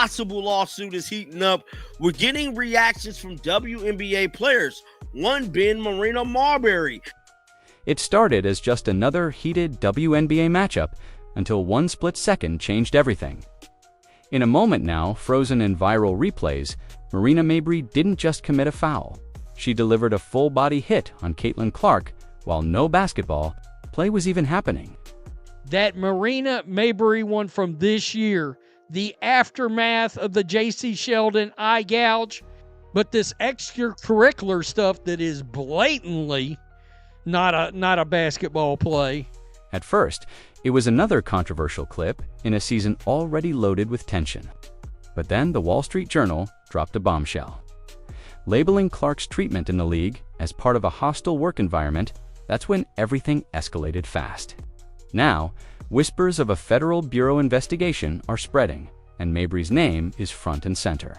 possible lawsuit is heating up. We're getting reactions from WNBA players, one being Marina Mabrey. It started as just another heated WNBA matchup until one split second changed everything. In a moment now, frozen in viral replays, Marina Mabrey didn't just commit a foul. She delivered a full-body hit on Caitlin Clark while no basketball play was even happening. That Marina Mabrey one from this year, the aftermath of the J.C. Sheldon eye gouge, but this extracurricular stuff that is blatantly not a basketball play. At first, it was another controversial clip in a season already loaded with tension. But then the Wall Street Journal dropped a bombshell. Labeling Clark's treatment in the league as part of a hostile work environment, that's when everything escalated fast. Now, whispers of a federal bureau investigation are spreading, and Mabrey's name is front and center.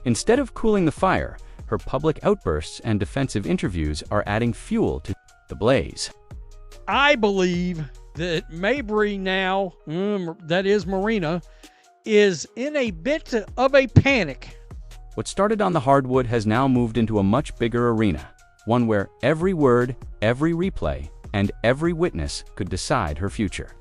Instead of cooling the fire, her public outbursts and defensive interviews are adding fuel to the blaze. I believe that Mabrey now, that is Marina, is in a bit of a panic. What started on the hardwood has now moved into a much bigger arena, one where every word, every replay, and every witness could decide her future.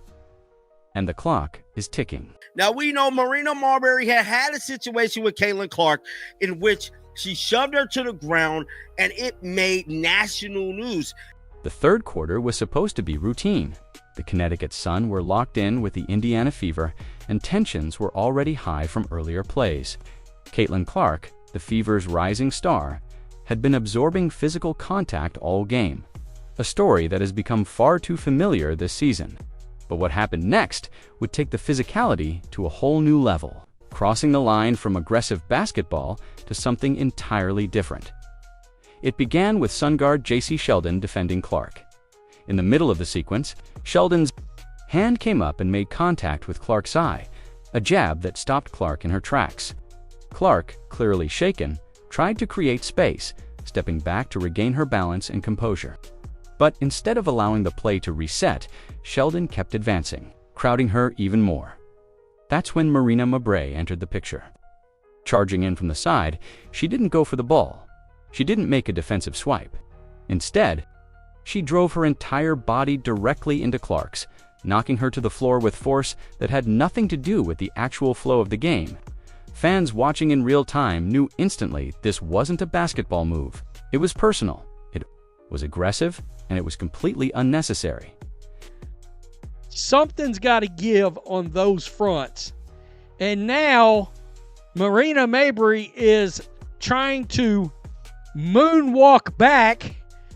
And the clock is ticking. Now, we know Marina Mabrey had a situation with Caitlin Clark in which she shoved her to the ground, and it made national news. The third quarter was supposed to be routine. The Connecticut Sun were locked in with the Indiana Fever, and tensions were already high from earlier plays. Caitlin Clark, the Fever's rising star, had been absorbing physical contact all game, a story that has become far too familiar this season. But what happened next would take the physicality to a whole new level, crossing the line from aggressive basketball to something entirely different. It began with Sun guard J.C. Sheldon defending Clark. In the middle of the sequence, Sheldon's hand came up and made contact with Clark's eye, a jab that stopped Clark in her tracks. Clark, clearly shaken, tried to create space, stepping back to regain her balance and composure. But instead of allowing the play to reset, Sheldon kept advancing, crowding her even more. That's when Marina Mabrey entered the picture. Charging in from the side, she didn't go for the ball. She didn't make a defensive swipe. Instead, she drove her entire body directly into Clark's, knocking her to the floor with force that had nothing to do with the actual flow of the game. Fans watching in real time knew instantly this wasn't a basketball move. It was personal, it was aggressive, and it was completely unnecessary. Something's got to give on those fronts. And now, Marina Mabrey is trying to moonwalk back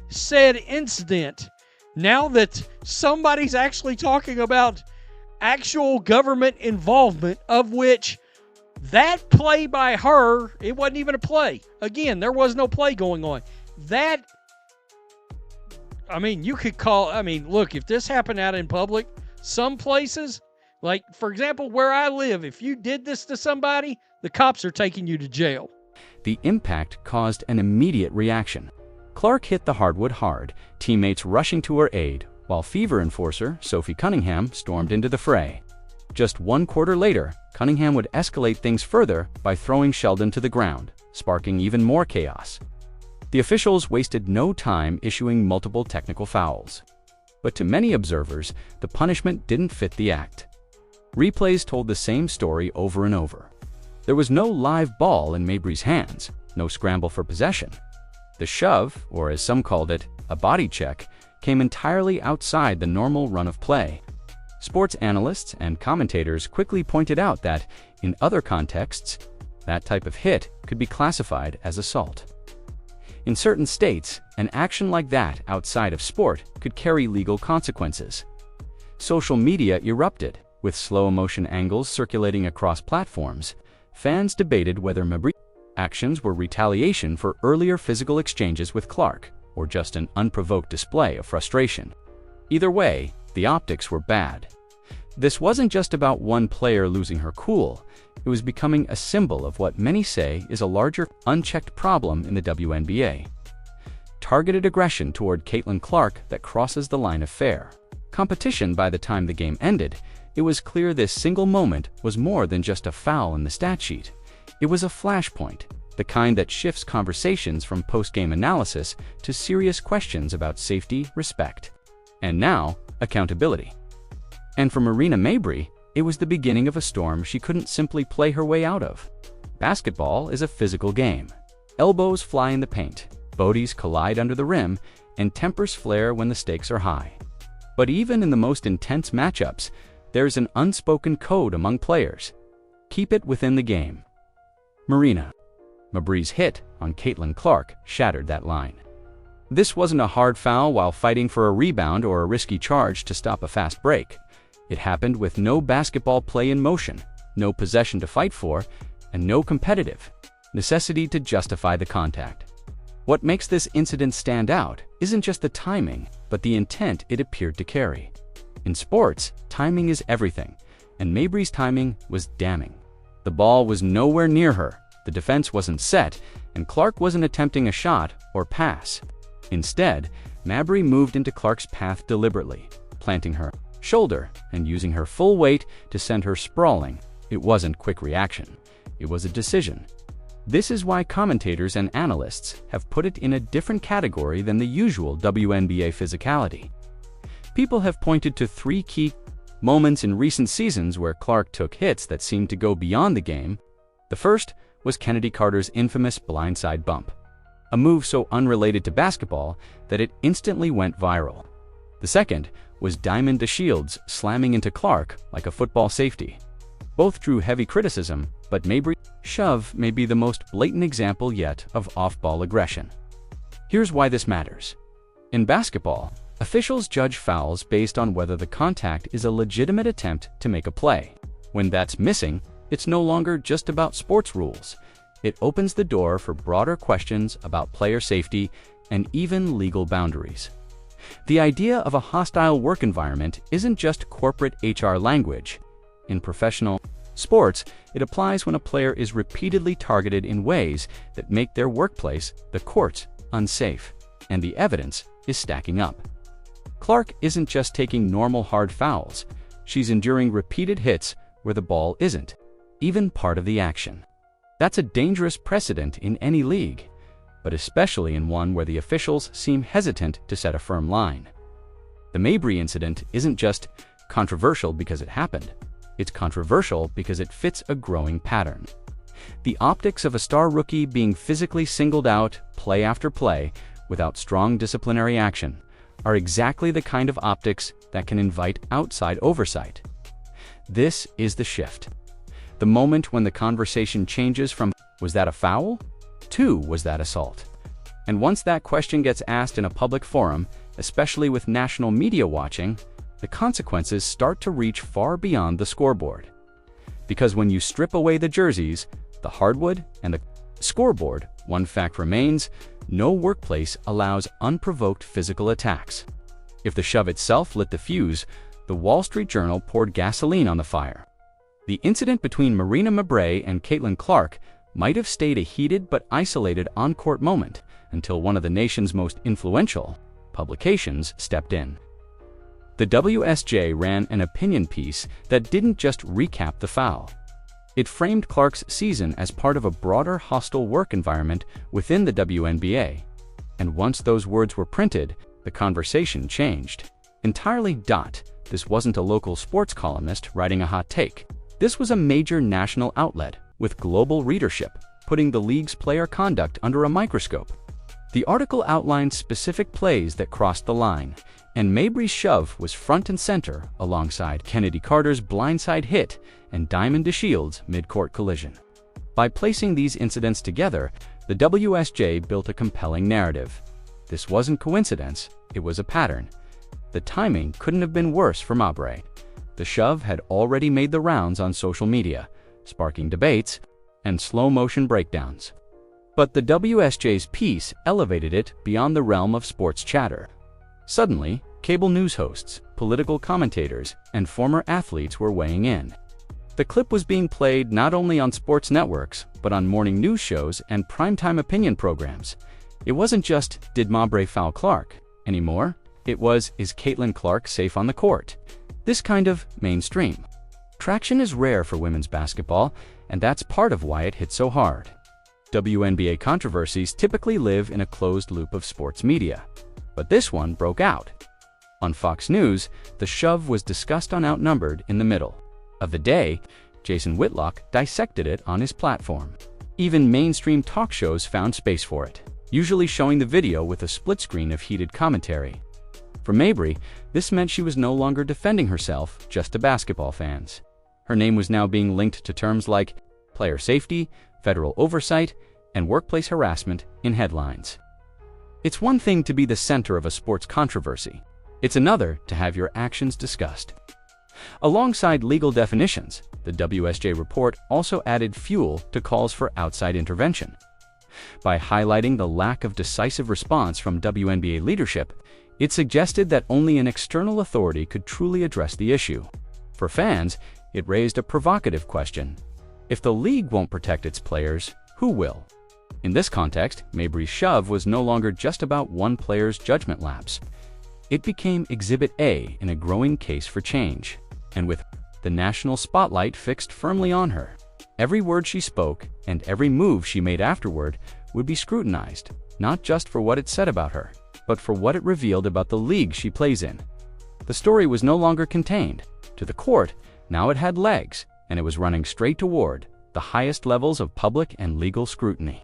said incident. Now that somebody's actually talking about actual government involvement, of which that play by her, it wasn't even a play. Again, there was no play going on. That, I mean, you could call, look, if this happened out in public, some places, like, for example, where I live, if you did this to somebody, the cops are taking you to jail. The impact caused an immediate reaction. Clark hit the hardwood hard, teammates rushing to her aid, while Fever enforcer Sophie Cunningham stormed into the fray. Just 1 quarter later, Cunningham would escalate things further by throwing Sheldon to the ground, sparking even more chaos. The officials wasted no time issuing multiple technical fouls. But to many observers, the punishment didn't fit the act. Replays told the same story over and over. There was no live ball in Mabrey's hands, no scramble for possession. The shove, or as some called it, a body check, came entirely outside the normal run of play. Sports analysts and commentators quickly pointed out that, in other contexts, that type of hit could be classified as assault. In certain states, an action like that outside of sport could carry legal consequences. Social media erupted, with slow-motion angles circulating across platforms. Fans debated whether Mabrey's actions were retaliation for earlier physical exchanges with Clark, or just an unprovoked display of frustration. Either way, the optics were bad. This wasn't just about one player losing her cool, it was becoming a symbol of what many say is a larger, unchecked problem in the WNBA. Targeted aggression toward Caitlin Clark that crosses the line of fair. Competition by the time the game ended it was clear this single moment was more than just a foul in the stat sheet. It was a flashpoint, the kind that shifts conversations from post-game analysis to serious questions about safety, respect, and now, accountability. And for Marina Mabrey, it was the beginning of a storm she couldn't simply play her way out of. Basketball is a physical game. Elbows fly in the paint, bodies collide under the rim, and tempers flare when the stakes are high. But even in the most intense matchups, there's an unspoken code among players. Keep it within the game. Marina Mabrey's hit on Caitlin Clark shattered that line. This wasn't a hard foul while fighting for a rebound or a risky charge to stop a fast break. It happened with no basketball play in motion, no possession to fight for, and no competitive necessity to justify the contact. What makes this incident stand out isn't just the timing, but the intent it appeared to carry. In sports, timing is everything, and Mabrey's timing was damning. The ball was nowhere near her, the defense wasn't set, and Clark wasn't attempting a shot or pass. Instead, Mabrey moved into Clark's path deliberately, planting her shoulder and using her full weight to send her sprawling. It wasn't quick reaction. It was a decision. This is why commentators and analysts have put it in a different category than the usual WNBA physicality. People have pointed to 3 key moments in recent seasons where Clark took hits that seemed to go beyond the game. The first was Kennedy Carter's infamous blindside bump, a move so unrelated to basketball that it instantly went viral. The second was Diamond DeShields slamming into Clark like a football safety. Both drew heavy criticism, but Mabrey's shove may be the most blatant example yet of off-ball aggression. Here's why this matters. In basketball, officials judge fouls based on whether the contact is a legitimate attempt to make a play. When that's missing, it's no longer just about sports rules. It opens the door for broader questions about player safety and even legal boundaries. The idea of a hostile work environment isn't just corporate HR language. In professional sports, it applies when a player is repeatedly targeted in ways that make their workplace, the courts, unsafe, and the evidence is stacking up. Clark isn't just taking normal hard fouls. She's enduring repeated hits where the ball isn't even part of the action. That's a dangerous precedent in any league, but especially in one where the officials seem hesitant to set a firm line. The Mabrey incident isn't just controversial because it happened. It's controversial because it fits a growing pattern. The optics of a star rookie being physically singled out play after play without strong disciplinary action are exactly the kind of optics that can invite outside oversight. This is the shift. The moment when the conversation changes from, was that a foul? To, was that assault? And once that question gets asked in a public forum, especially with national media watching, the consequences start to reach far beyond the scoreboard. Because when you strip away the jerseys, the hardwood, and the scoreboard, one fact remains: no workplace allows unprovoked physical attacks. If the shove itself lit the fuse, the Wall Street Journal poured gasoline on the fire. The incident between Marina Mabrey and Caitlin Clark might have stayed a heated but isolated on-court moment until one of the nation's most influential publications stepped in. The WSJ ran an opinion piece that didn't just recap the foul. It framed Clark's season as part of a broader hostile work environment within the WNBA. And once those words were printed, the conversation changed entirely. This wasn't a local sports columnist writing a hot take. This was a major national outlet with global readership, putting the league's player conduct under a microscope. The article outlined specific plays that crossed the line, and Mabrey's shove was front and center alongside Kennedy Carter's blindside hit and Diamond DeShields' mid-court collision. By placing these incidents together, the WSJ built a compelling narrative. This wasn't coincidence, it was a pattern. The timing couldn't have been worse for Mabrey. The shove had already made the rounds on social media, sparking debates and slow-motion breakdowns. But the WSJ's piece elevated it beyond the realm of sports chatter. Suddenly, cable news hosts, political commentators, and former athletes were weighing in. The clip was being played not only on sports networks, but on morning news shows and primetime opinion programs. It wasn't just, did Mabrey foul Clark? Anymore, it was, is Caitlin Clark safe on the court? This kind of mainstream traction is rare for women's basketball, and that's part of why it hit so hard. WNBA controversies typically live in a closed loop of sports media, but this one broke out. On Fox News, the shove was discussed on Outnumbered in the middle of the day. Jason Whitlock dissected it on his platform. Even mainstream talk shows found space for it, usually showing the video with a split screen of heated commentary. For Mabrey, this meant she was no longer defending herself just to basketball fans. Her name was now being linked to terms like player safety, federal oversight, and workplace harassment in headlines. It's one thing to be the center of a sports controversy. It's another to have your actions discussed. Alongside legal definitions, the WSJ report also added fuel to calls for outside intervention. By highlighting the lack of decisive response from WNBA leadership, it suggested that only an external authority could truly address the issue. For fans, it raised a provocative question. If the league won't protect its players, who will? In this context, Mabrey's shove was no longer just about one player's judgment lapse. It became Exhibit A in a growing case for change. And with the national spotlight fixed firmly on her, every word she spoke and every move she made afterward would be scrutinized, not just for what it said about her, but for what it revealed about the league she plays in. The story was no longer contained to the court. Now it had legs, and it was running straight toward the highest levels of public and legal scrutiny.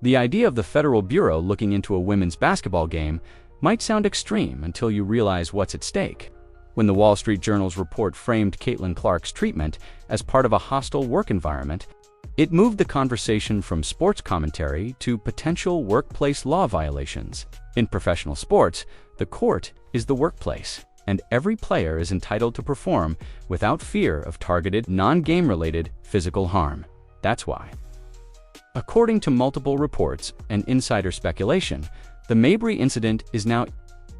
The idea of the Federal Bureau looking into a women's basketball game might sound extreme until you realize what's at stake. When the Wall Street Journal's report framed Caitlin Clark's treatment as part of a hostile work environment, it moved the conversation from sports commentary to potential workplace law violations. In professional sports, the court is the workplace, and every player is entitled to perform without fear of targeted, non-game-related physical harm. That's why. According to multiple reports and insider speculation, the Mabrey incident is now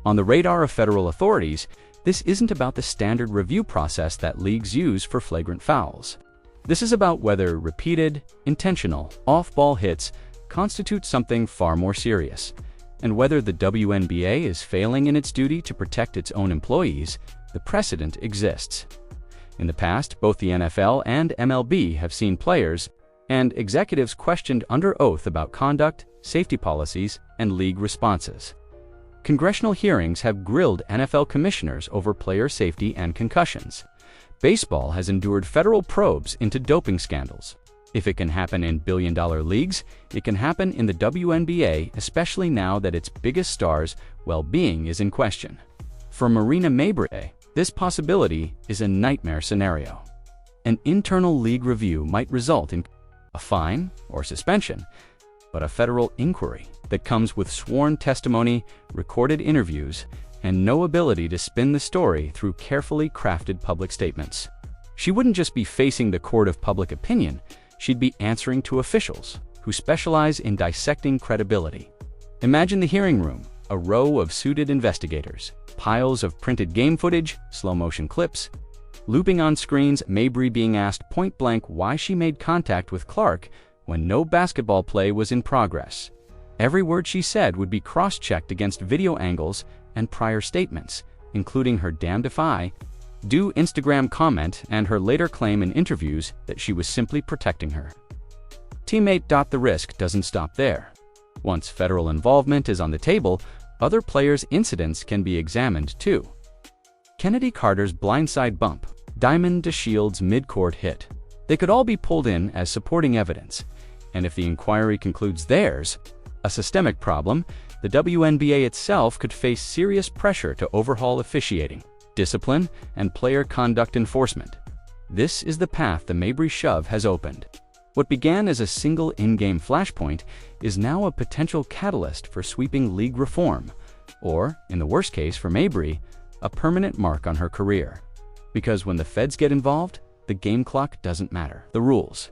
on the radar of federal authorities. This isn't about the standard review process that leagues use for flagrant fouls. This is about whether repeated, intentional, off-ball hits constitute something far more serious, and whether the WNBA is failing in its duty to protect its own employees. The precedent exists. In the past, both the NFL and MLB have seen players and executives questioned under oath about conduct, safety policies, and league responses. Congressional hearings have grilled NFL commissioners over player safety and concussions. Baseball has endured federal probes into doping scandals. If it can happen in billion-dollar leagues, it can happen in the WNBA, especially now that its biggest stars' well-being is in question. For Marina Mabrey, this possibility is a nightmare scenario. An internal league review might result in a fine or suspension, but a federal inquiry that comes with sworn testimony, recorded interviews, and no ability to spin the story through carefully crafted public statements. She wouldn't just be facing the court of public opinion, she'd be answering to officials who specialize in dissecting credibility. Imagine the hearing room, a row of suited investigators, piles of printed game footage, slow-motion clips, looping on screens, Mabrey being asked point-blank why she made contact with Clark when no basketball play was in progress. Every word she said would be cross-checked against video angles and prior statements, including her damned if I do Instagram comment and her later claim in interviews that she was simply protecting her teammate. The risk doesn't stop there. Once federal involvement is on the table, other players' incidents can be examined too. Kennedy Carter's blindside bump, Diamond DeShield's mid-court hit. They could all be pulled in as supporting evidence, and if the inquiry concludes there's a systemic problem, the WNBA itself could face serious pressure to overhaul officiating, discipline, and player conduct enforcement. This is the path the Mabrey shove has opened. What began as a single in-game flashpoint is now a potential catalyst for sweeping league reform, or, in the worst case for Mabrey, a permanent mark on her career. Because when the feds get involved, the game clock doesn't matter. The rules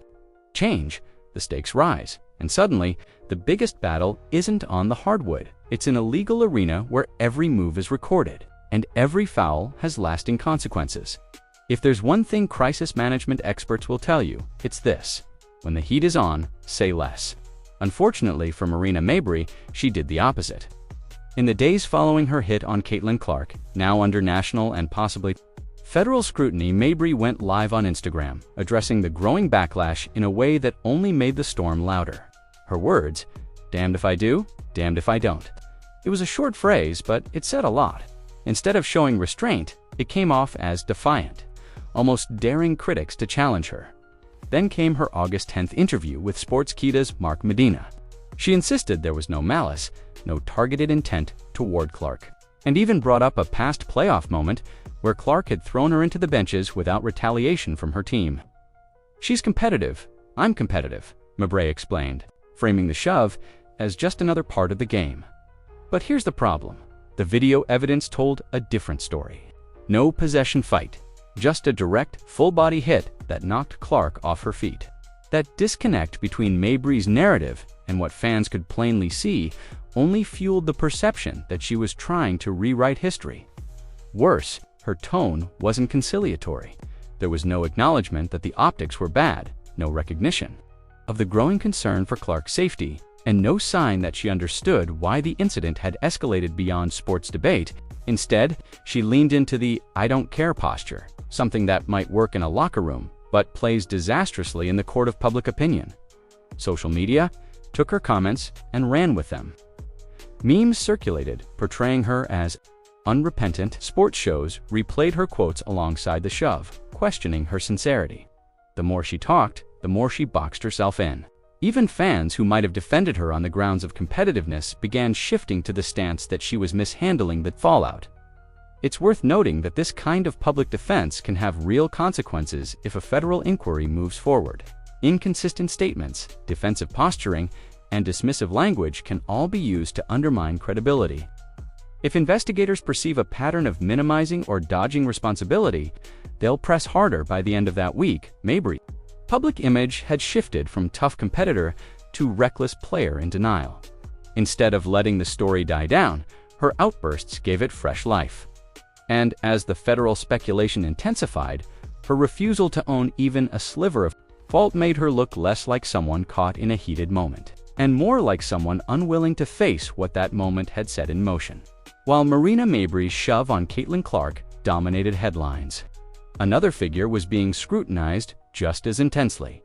change, the stakes rise, and suddenly, the biggest battle isn't on the hardwood. It's in a legal arena where every move is recorded, and every foul has lasting consequences. If there's one thing crisis management experts will tell you, it's this: when the heat is on, say less. Unfortunately for Marina Mabrey, she did the opposite. In the days following her hit on Caitlin Clark, now under national and possibly federal scrutiny, Mabrey went live on Instagram, addressing the growing backlash in a way that only made the storm louder. Her words, "Damned if I do, damned if I don't." It was a short phrase, but it said a lot. Instead of showing restraint, it came off as defiant, almost daring critics to challenge her. Then came her August 10th interview with Sportskeeda's Marina. She insisted there was no malice, no targeted intent toward Clark, and even brought up a past playoff moment where Clark had thrown her into the benches without retaliation from her team. "She's competitive. I'm competitive," Mabrey explained, framing the shove as just another part of the game. But here's the problem. The video evidence told a different story. No possession fight, just a direct, full-body hit that knocked Clark off her feet. That disconnect between Mabrey's narrative and what fans could plainly see only fueled the perception that she was trying to rewrite history. Worse, her tone wasn't conciliatory. There was no acknowledgement that the optics were bad, no recognition of the growing concern for Clark's safety, and no sign that she understood why the incident had escalated beyond sports debate. Instead, she leaned into the "I don't care" posture, something that might work in a locker room, but plays disastrously in the court of public opinion. Social media took her comments and ran with them. Memes circulated, portraying her as unrepentant. Sports shows replayed her quotes alongside the shove, questioning her sincerity. The more she talked, the more she boxed herself in. Even fans who might have defended her on the grounds of competitiveness began shifting to the stance that she was mishandling the fallout. It's worth noting that this kind of public defense can have real consequences if a federal inquiry moves forward. Inconsistent statements, defensive posturing, and dismissive language can all be used to undermine credibility. If investigators perceive a pattern of minimizing or dodging responsibility, they'll press harder. By the end of that week, Mabrey's public image had shifted from tough competitor to reckless player in denial. Instead of letting the story die down, her outbursts gave it fresh life. And as the federal speculation intensified, her refusal to own even a sliver of fault made her look less like someone caught in a heated moment, and more like someone unwilling to face what that moment had set in motion. While Marina Mabrey's shove on Caitlin Clark dominated headlines, another figure was being scrutinized just as intensely.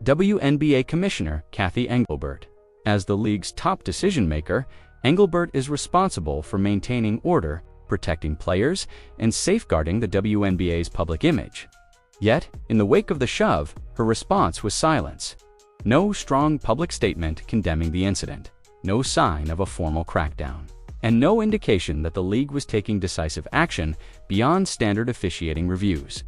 WNBA Commissioner Cathy Engelbert. As the league's top decision-maker, Engelbert is responsible for maintaining order, protecting players, and safeguarding the WNBA's public image. Yet, in the wake of the shove, her response was silence. No strong public statement condemning the incident, no sign of a formal crackdown, and no indication that the league was taking decisive action beyond standard officiating reviews.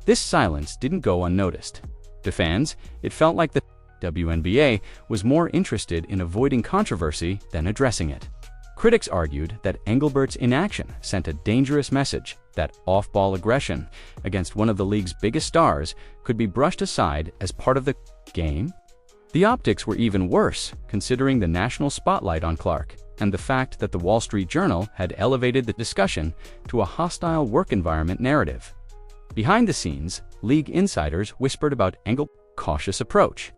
This silence didn't go unnoticed. To fans, it felt like the WNBA was more interested in avoiding controversy than addressing it. Critics argued that Engelbert's inaction sent a dangerous message that off-ball aggression against one of the league's biggest stars could be brushed aside as part of the game. The optics were even worse, considering the national spotlight on Clark and the fact that the Wall Street Journal had elevated the discussion to a hostile work environment narrative. Behind the scenes, league insiders whispered about Engelbert's cautious approach.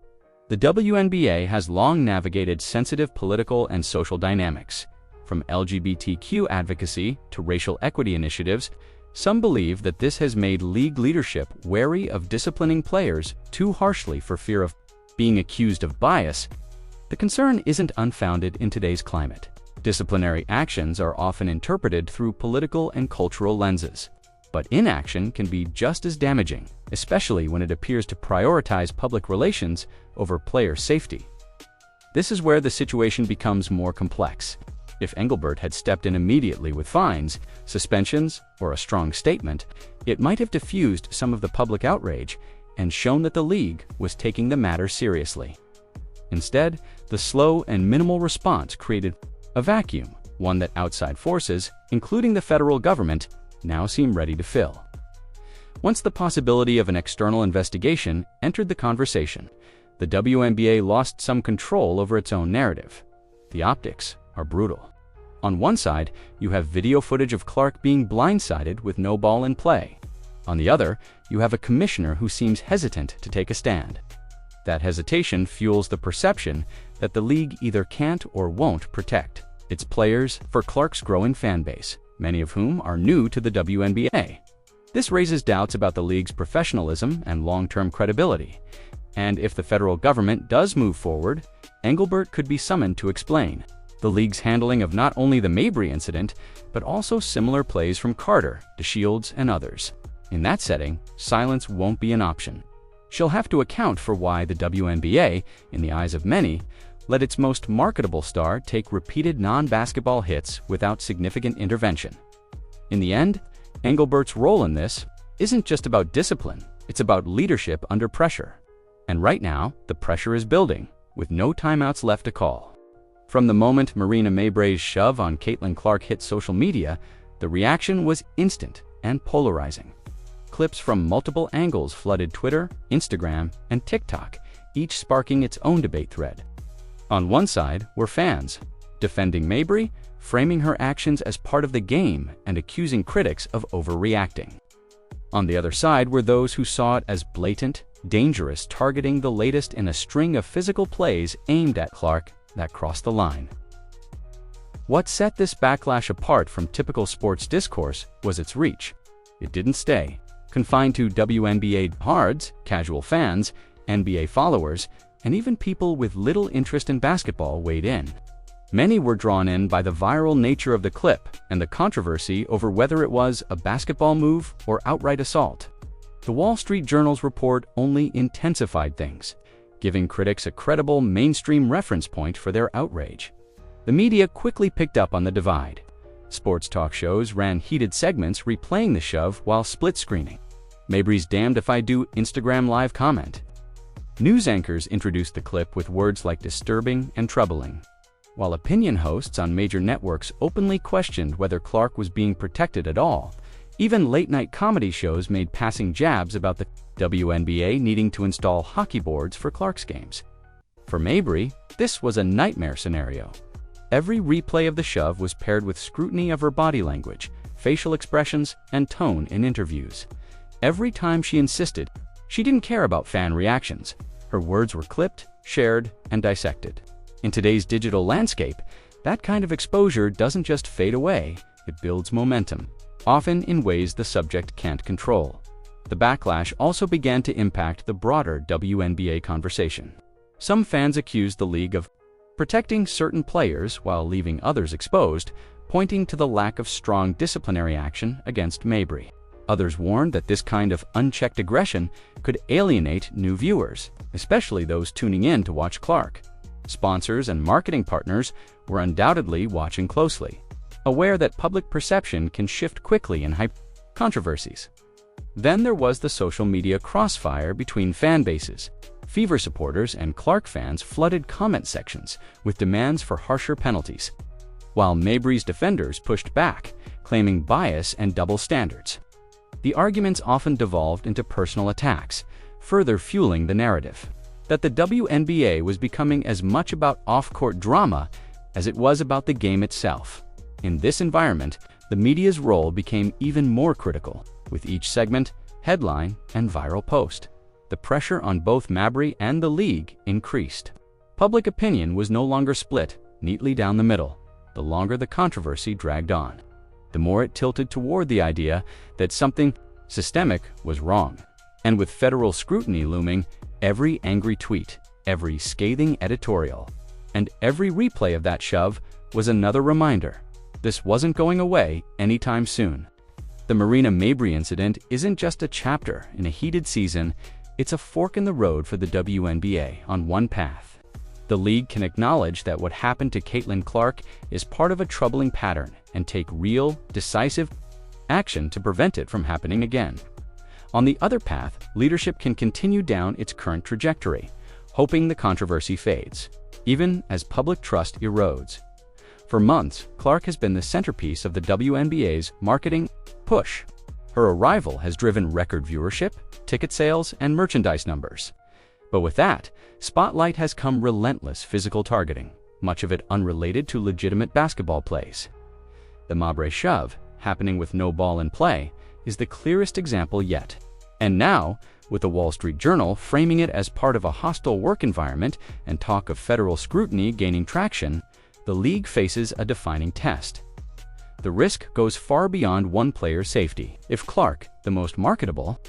The WNBA has long navigated sensitive political and social dynamics. From LGBTQ advocacy to racial equity initiatives, some believe that this has made league leadership wary of disciplining players too harshly for fear of being accused of bias. The concern isn't unfounded in today's climate. Disciplinary actions are often interpreted through political and cultural lenses. But inaction can be just as damaging, especially when it appears to prioritize public relations over player safety. This is where the situation becomes more complex. If Engelbert had stepped in immediately with fines, suspensions, or a strong statement, it might have diffused some of the public outrage and shown that the league was taking the matter seriously. Instead, the slow and minimal response created a vacuum, one that outside forces, including the federal government, now seem ready to fill. Once the possibility of an external investigation entered the conversation, the WNBA lost some control over its own narrative. The optics are brutal. On one side, you have video footage of Clark being blindsided with no ball in play. On the other, you have a commissioner who seems hesitant to take a stand. That hesitation fuels the perception that the league either can't or won't protect its players for Clark's growing fan base, many of whom are new to the WNBA. This raises doubts about the league's professionalism and long-term credibility. And if the federal government does move forward, Engelbert could be summoned to explain the league's handling of not only the Mabrey incident, but also similar plays from Carter, DeShields, and others. In that setting, silence won't be an option. She'll have to account for why the WNBA, in the eyes of many, let its most marketable star take repeated non-basketball hits without significant intervention. In the end, Engelbert's role in this isn't just about discipline, it's about leadership under pressure. And right now, the pressure is building, with no timeouts left to call. From the moment Marina Mabrey's shove on Caitlin Clark hit social media, the reaction was instant and polarizing. Clips from multiple angles flooded Twitter, Instagram, and TikTok, each sparking its own debate thread. On one side were fans, defending Mabrey, framing her actions as part of the game and accusing critics of overreacting. On the other side were those who saw it as blatant, dangerous, targeting the latest in a string of physical plays aimed at Clark that crossed the line. What set this backlash apart from typical sports discourse was its reach. It didn't stay confined to WNBA hards, casual fans, NBA followers, and even people with little interest in basketball weighed in. Many were drawn in by the viral nature of the clip and the controversy over whether it was a basketball move or outright assault. The Wall Street Journal's report only intensified things, giving critics a credible mainstream reference point for their outrage. The media quickly picked up on the divide. Sports talk shows ran heated segments replaying the shove while split-screening. Mabrey's "damned if I do" Instagram Live comment. News anchors introduced the clip with words like disturbing and troubling, while opinion hosts on major networks openly questioned whether Clark was being protected at all. Even late-night comedy shows made passing jabs about the WNBA needing to install hockey boards for Clark's games. For Mabrey, this was a nightmare scenario. Every replay of the shove was paired with scrutiny of her body language, facial expressions, and tone in interviews. Every time she insisted, she didn't care about fan reactions. Her words were clipped, shared, and dissected. In today's digital landscape, that kind of exposure doesn't just fade away, it builds momentum, often in ways the subject can't control. The backlash also began to impact the broader WNBA conversation. Some fans accused the league of protecting certain players while leaving others exposed, pointing to the lack of strong disciplinary action against Mabrey. Others warned that this kind of unchecked aggression could alienate new viewers, especially those tuning in to watch Clark. Sponsors and marketing partners were undoubtedly watching closely, aware that public perception can shift quickly in controversies. Then there was the social media crossfire between fan bases. Fever supporters and Clark fans flooded comment sections with demands for harsher penalties, while Mabrey's defenders pushed back, claiming bias and double standards. The arguments often devolved into personal attacks, further fueling the narrative that the WNBA was becoming as much about off-court drama as it was about the game itself. In this environment, the media's role became even more critical, with each segment, headline, and viral post. The pressure on both Mabrey and the league increased. Public opinion was no longer split neatly down the middle. The longer the controversy dragged on, the more it tilted toward the idea that something systemic was wrong. And with federal scrutiny looming, every angry tweet, every scathing editorial, and every replay of that shove was another reminder this wasn't going away anytime soon. The Marina Mabrey incident isn't just a chapter in a heated season, it's a fork in the road for the WNBA on one path. The league can acknowledge that what happened to Caitlin Clark is part of a troubling pattern and take real, decisive action to prevent it from happening again. On the other path, leadership can continue down its current trajectory, hoping the controversy fades, even as public trust erodes. For months, Clark has been the centerpiece of the WNBA's marketing push. Her arrival has driven record viewership, ticket sales, and merchandise numbers. But with that, spotlight has come relentless physical targeting, much of it unrelated to legitimate basketball plays. The Mabrey shove, happening with no ball in play, is the clearest example yet. And now, with the Wall Street Journal framing it as part of a hostile work environment and talk of federal scrutiny gaining traction, the league faces a defining test. the risk goes far beyond one player's safety. If Clark, the most marketable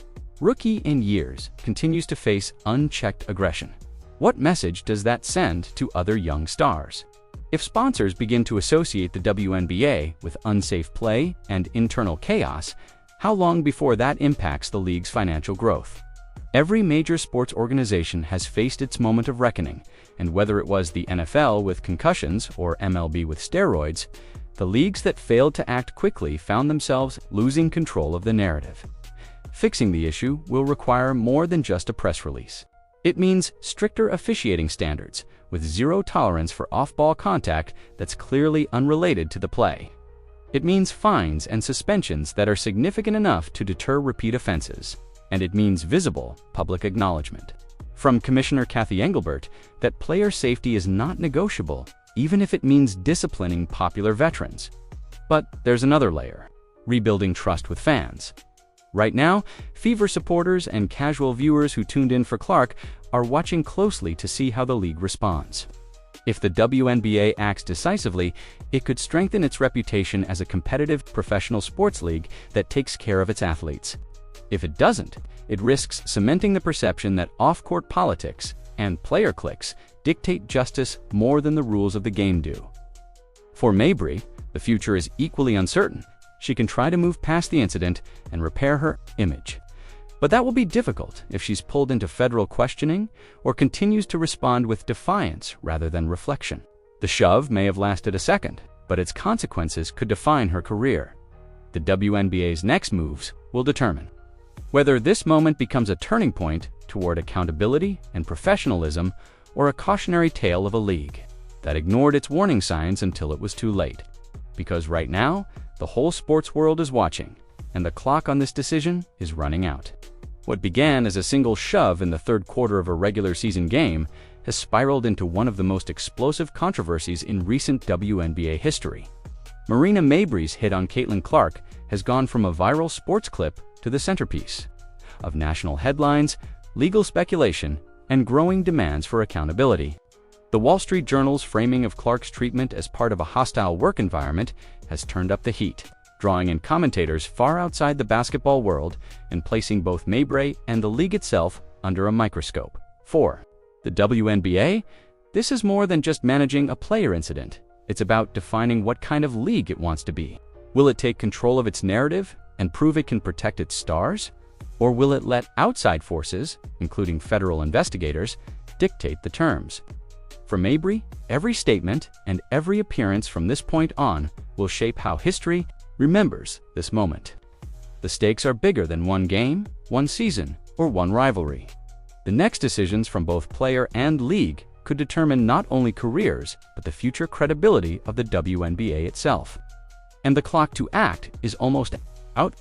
rookie in years, continues to face unchecked aggression, what message does that send to other young stars? If sponsors begin to associate the WNBA with unsafe play and internal chaos, how long before that impacts the league's financial growth? Every major sports organization has faced its moment of reckoning, and whether it was the NFL with concussions or MLB with steroids, the leagues that failed to act quickly found themselves losing control of the narrative. Fixing the issue will require more than just a press release. It means stricter officiating standards, with zero tolerance for off-ball contact that's clearly unrelated to the play. It means fines and suspensions that are significant enough to deter repeat offenses. And it means visible public acknowledgement from Commissioner Kathy Engelbert that player safety is not negotiable, even if it means disciplining popular veterans. But there's another layer: rebuilding trust with fans. Right now, Fever supporters and casual viewers who tuned in for Clark are watching closely to see how the league responds. If the WNBA acts decisively, it could strengthen its reputation as a competitive professional sports league that takes care of its athletes. If it doesn't, it risks cementing the perception that off-court politics and player cliques dictate justice more than the rules of the game do. For Mabrey, the future is equally uncertain. She can try to move past the incident and repair her image. But that will be difficult if she's pulled into federal questioning or continues to respond with defiance rather than reflection. The shove may have lasted a second, but its consequences could define her career. The WNBA's next moves will determine whether this moment becomes a turning point toward accountability and professionalism, or a cautionary tale of a league that ignored its warning signs until it was too late. Because right now, the whole sports world is watching, and the clock on this decision is running out. What began as a single shove in the third quarter of a regular season game has spiraled into one of the most explosive controversies in recent WNBA history. Marina Mabrey's hit on Caitlin Clark has gone from a viral sports clip to the centerpiece of national headlines, legal speculation, and growing demands for accountability. The Wall Street Journal's framing of Clark's treatment as part of a hostile work environment has turned up the heat, drawing in commentators far outside the basketball world and placing both Mabrey and the league itself under a microscope. For the WNBA, this is more than just managing a player incident. It's about defining what kind of league it wants to be. Will it take control of its narrative and prove it can protect its stars? Or will it let outside forces, including federal investigators, dictate the terms? For Mabrey, every statement and every appearance from this point on will shape how history remembers this moment. The stakes are bigger than one game, one season, or one rivalry. The next decisions from both player and league could determine not only careers, but the future credibility of the WNBA itself. And the clock to act is almost out.